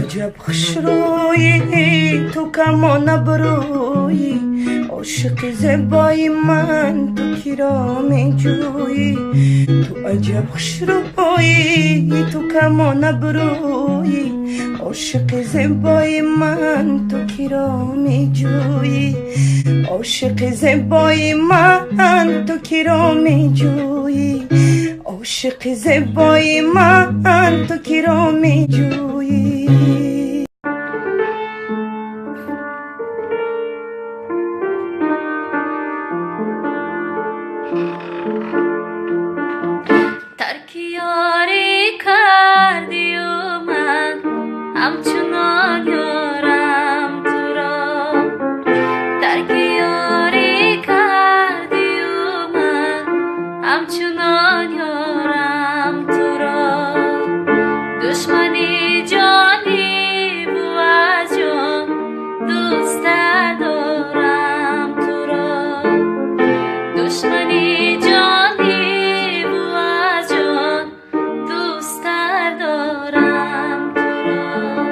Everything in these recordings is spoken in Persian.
عجب خوش رویی تو کمان برویی عاشق زیبای من تو کی را می جویی تو عجب خوش رویی تو کمان برویی عاشق زیبای من تو کی را می جویی عاشق زیبای من تو کی را می جویی عاشق زیبای من تو کی را می جویی ترک یاری کردی و من همچنان یارم تو را ترک یاری کردی و من همچنان یارم تو را دشمنی جانی بو از جان دوست دارم تو را دشمنی جانی بو از جان دوست دارم تو را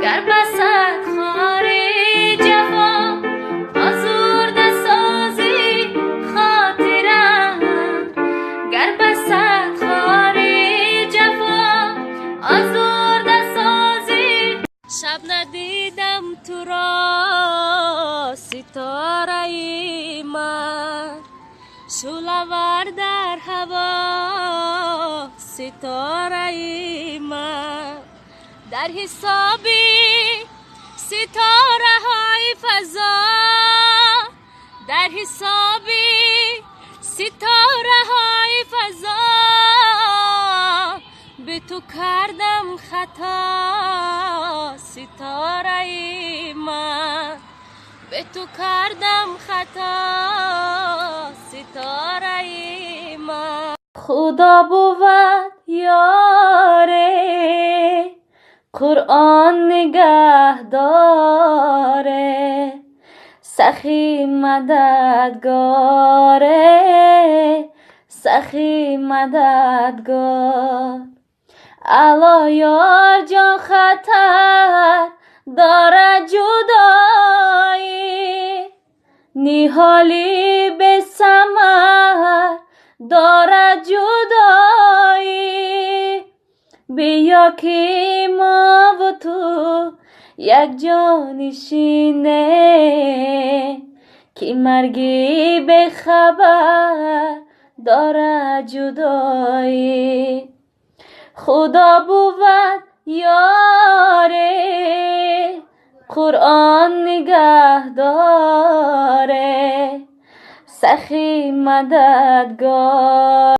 گر بسد خاری جفا آزرده سازی خاطرم گر بسد خاری جفا آزرده سازی شب ندیدم تو را ستاره ای من شعله‌ور در هوا ستاره ای من در حسابی ستاره های فضا در حسابی ستاره های فضا به تو کردم خطا ستاره ای من به تو کردم خطا ستاره ای من خدا بود یاره قرآن نگه داره سخی مددگاره سخی مددگار الا یار جان خطر داره جدایی نیحالی به ثمر داره جدایی بیا که ما و تو یک جانشینه که مرگی به خبر داره جدایی خدا بود یاره قرآن نگه داره سخی مددگار